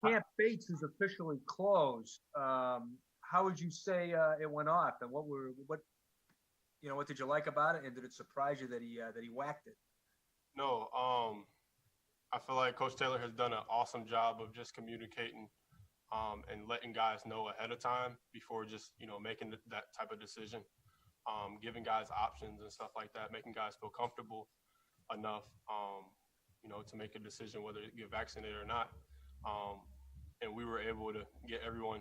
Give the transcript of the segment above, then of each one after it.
Camp Bates is officially closed. How would you say it went off, and what did you like about it, and did it surprise you that he whacked it? No, I feel like Coach Taylor has done an awesome job of just communicating and letting guys know ahead of time before just making that type of decision, giving guys options and stuff like that, making guys feel comfortable enough, to make a decision whether to get vaccinated or not. And we were able to get everyone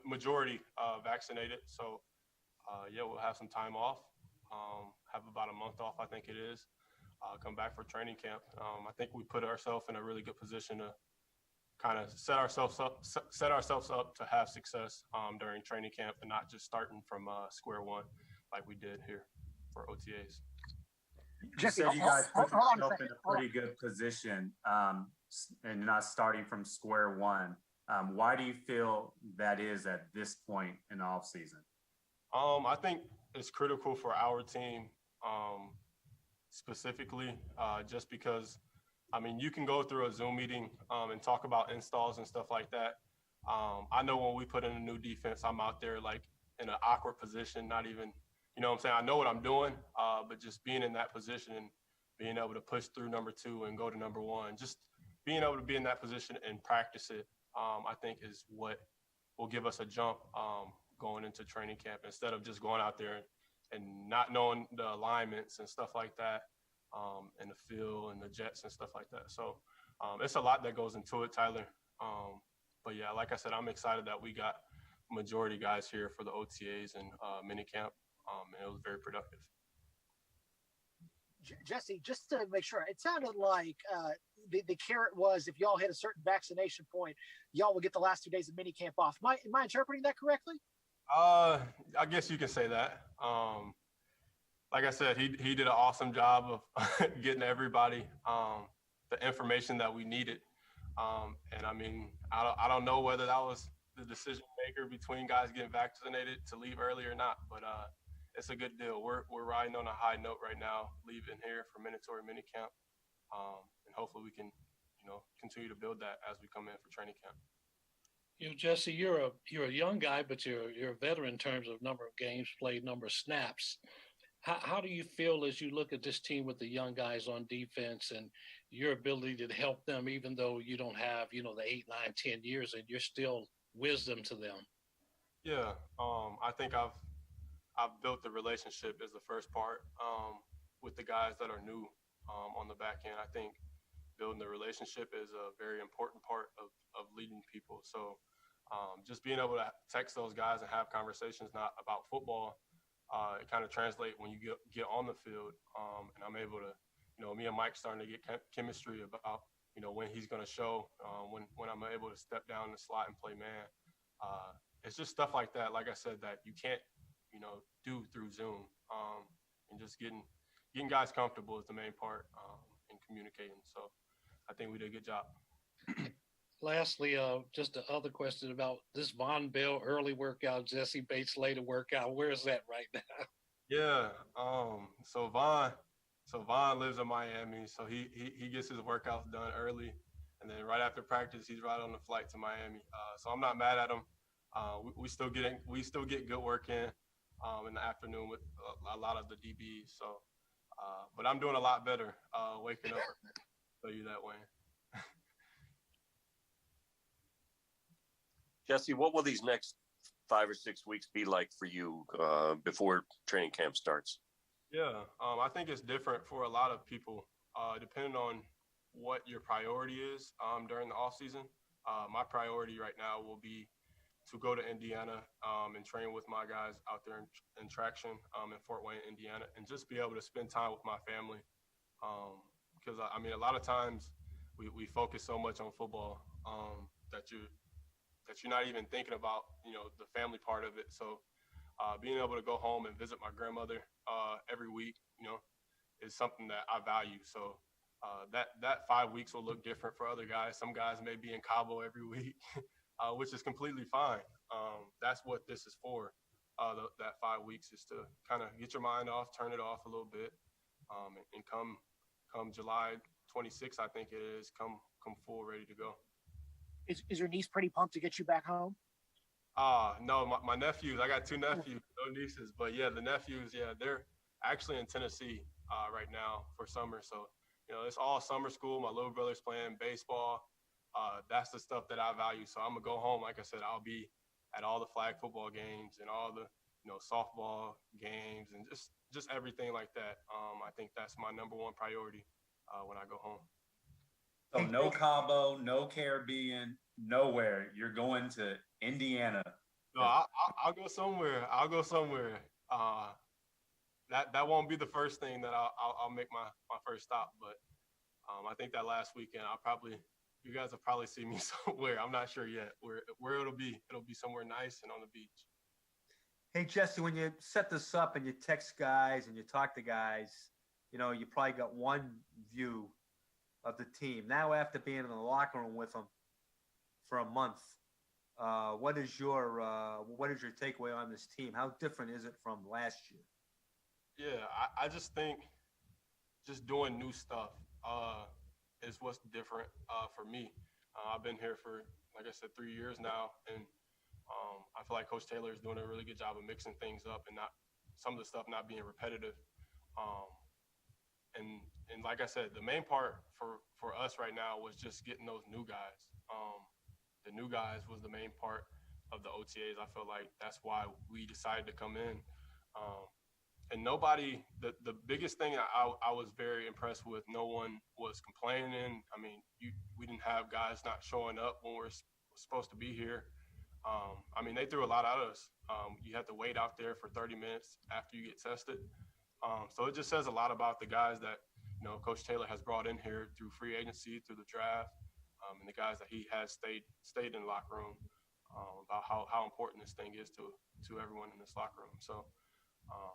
majority vaccinated. So yeah, we'll have some time off. Have about a month off, I think it is. Come back for training camp. I think we put ourselves in a really good position to kind of set ourselves up to have success during training camp and not just starting from square one like we did here for OTAs. You said you guys put yourself in a pretty good position and not starting from square one. Why do you feel that is at this point in the offseason? I think it's critical for our team specifically just because, you can go through a Zoom meeting and talk about installs and stuff like that. I know when we put in a new defense, I'm out there like in an awkward position, not even, what I'm saying? I know what I'm doing, but just being in that position and being able to push through number two and go to number one, just being able to be in that position and practice it, I think is what will give us a jump going into training camp instead of just going out there and not knowing the alignments and stuff like that, and the feel and the jets and stuff like that. So it's a lot that goes into it, Tyler. But yeah, like I said, I'm excited that we got majority guys here for the OTAs and mini camp, and it was very productive. Jesse, just to make sure, it sounded like the carrot was if y'all hit a certain vaccination point, y'all will get the last 2 days of mini camp off. Am I interpreting that correctly? I guess you can say that. Like I said, he did an awesome job of getting everybody the information that we needed. And I don't know whether that was the decision maker between guys getting vaccinated to leave early or not, but it's a good deal. We're riding on a high note right now, leaving here for mandatory minicamp, and hopefully we can, continue to build that as we come in for training camp. Jesse, you're a young guy, but you're a veteran in terms of number of games played, number of snaps. How do you feel as you look at this team with the young guys on defense and your ability to help them, even though you don't have, the 8, 9, 10 years, and you're still wisdom to them? Yeah, I think I've built the relationship as the first part with the guys that are new on the back end. I think building the relationship is a very important part of leading people. So just being able to text those guys and have conversations not about football, it kind of translates when you get on the field. And I'm able to, me and Mike starting to get chemistry about, when he's going to show, when I'm able to step down the slot and play man. It's just stuff like that, like I said, that you can't, do through Zoom. And just getting guys comfortable is the main part in communicating. So I think we did a good job. Lastly, just the other question about this Von Bell early workout, Jessie Bates later workout. Where is that right now? Yeah. So Von lives in Miami, so he gets his workouts done early, and then right after practice, he's right on the flight to Miami. So I'm not mad at him. We still get good work in the afternoon with a lot of the DBs. So, but I'm doing a lot better waking up. Tell you that way. Jesse, what will these next 5 or 6 weeks be like for you before training camp starts? Yeah, I think it's different for a lot of people, depending on what your priority is during the off season. My priority right now will be to go to Indiana and train with my guys out there in traction in Fort Wayne, Indiana, and just be able to spend time with my family. Because a lot of times we focus so much on football that you're not even thinking about, the family part of it. So being able to go home and visit my grandmother every week, is something that I value. So that 5 weeks will look different for other guys. Some guys may be in Cabo every week, which is completely fine. That's what this is for. That 5 weeks is to kind of get your mind off, turn it off a little bit, and come July 26th, I think it is, come full ready to go. Is your niece pretty pumped to get you back home? No, my nephews. I got two nephews, no nieces, but yeah, the nephews. Yeah, they're actually in Tennessee right now for summer. So it's all summer school. My little brother's playing baseball. That's the stuff that I value. So I'm gonna go home. Like I said, I'll be at all the flag football games and all the softball games and just everything like that. I think that's my number one priority when I go home. So no Cabo, no Caribbean, nowhere. You're going to Indiana. No, I'll go somewhere. I'll go somewhere. That won't be the first thing that I'll make my first stop. But I think that last weekend you guys will probably see me somewhere. I'm not sure yet where it'll be. It'll be somewhere nice and on the beach. Hey, Jesse, when you set this up and you text guys and you talk to guys, you probably got one view of the team. Now, after being in the locker room with them for a month, what is your takeaway on this team? How different is it from last year? Yeah, I just think just doing new stuff is what's different for me. I've been here for, like I said, 3 years now, and I feel like Coach Taylor is doing a really good job of mixing things up and not some of the stuff not being repetitive. And like I said, the main part for us right now was just getting those new guys. The new guys was the main part of the OTAs. I feel like that's why we decided to come in. And nobody, the biggest thing I was very impressed with, no one was complaining. I mean, we didn't have guys not showing up when we're supposed to be here. I mean, they threw a lot at us. You have to wait out there for 30 minutes after you get tested. So it just says a lot about the guys that, Coach Taylor has brought in here through free agency, through the draft, and the guys that he has stayed in the locker room about how important this thing is to everyone in this locker room. So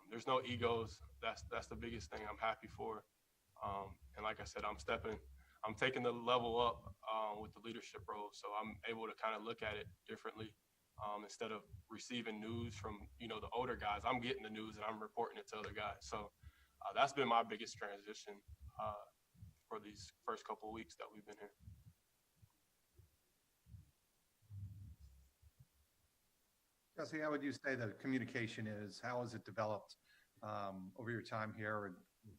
there's no egos. That's the biggest thing I'm happy for. And like I said, I'm taking the level up with the leadership role. So I'm able to kind of look at it differently. Instead of receiving news from, the older guys, I'm getting the news and I'm reporting it to other guys. So that's been my biggest transition for these first couple of weeks that we've been here. Jesse, how would you say the communication is? How has it developed over your time here,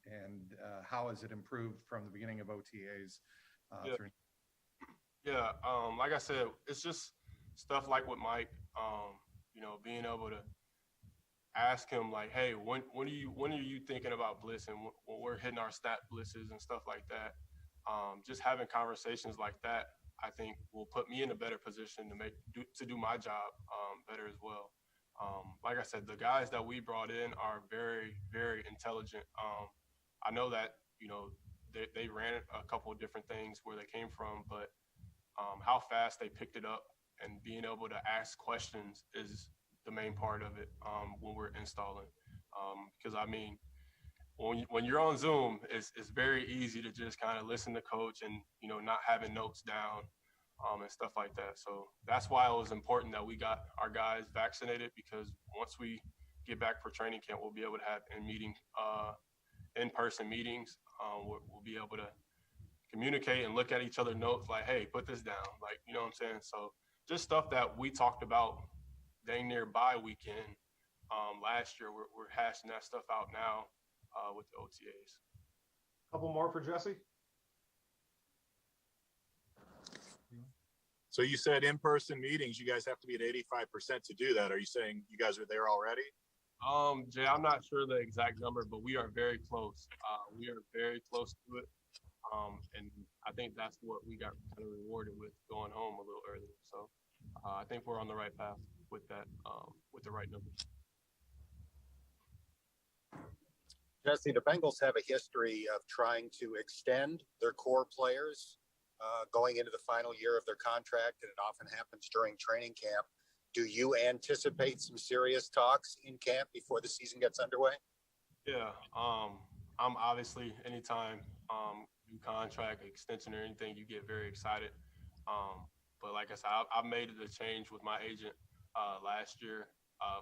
and how has it improved from the beginning of OTAs? Like I said, it's just stuff like with Mike, being able to ask him like, hey, when are you thinking about blitzing? When we're hitting our stat blitzes and stuff like that. Just having conversations like that, I think, will put me in a better position to do my job better as well. Like I said, the guys that we brought in are very, very intelligent. I know that they ran a couple of different things where they came from, but how fast they picked it up and being able to ask questions is the main part of it when we're installing. Because I mean, when you're on Zoom, it's very easy to just kind of listen to coach and not having notes down and stuff like that. So that's why it was important that we got our guys vaccinated, because once we get back for training camp, we'll be able to have in-person meetings. We'll be able to communicate and look at each other's notes like, hey, put this down. Like, you know what I'm saying? So just stuff that we talked about dang near bye weekend last year, we're hashing that stuff out now with the OTAs. Couple more for Jesse. So you said in-person meetings, you guys have to be at 85% to do that. Are you saying you guys are there already? Jay, I'm not sure the exact number, but we are very close. We are very close to it. And I think that's what we got kind of rewarded with going home a little earlier. So I think we're on the right path with that, with the right numbers. Jesse, the Bengals have a history of trying to extend their core players going into the final year of their contract, and it often happens during training camp. Do you anticipate some serious talks in camp before the season gets underway? Yeah, I'm obviously anytime new contract extension or anything, you get very excited. But like I said, I made the change with my agent last year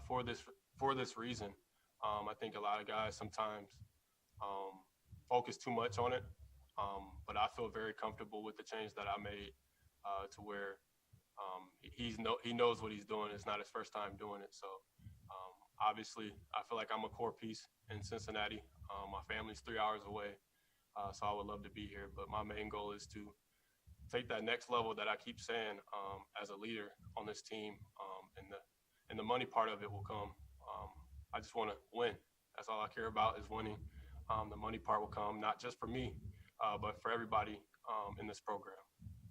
for this reason. I think a lot of guys sometimes focus too much on it, but I feel very comfortable with the change that I made to where he knows what he's doing. It's not his first time doing it. So obviously, I feel like I'm a core piece in Cincinnati. My family's 3 hours away, so I would love to be here. But my main goal is to take that next level that I keep saying as a leader on this team, and the money part of it will come. I just want to win. That's all I care about is winning. The money part will come, not just for me, but for everybody in this program.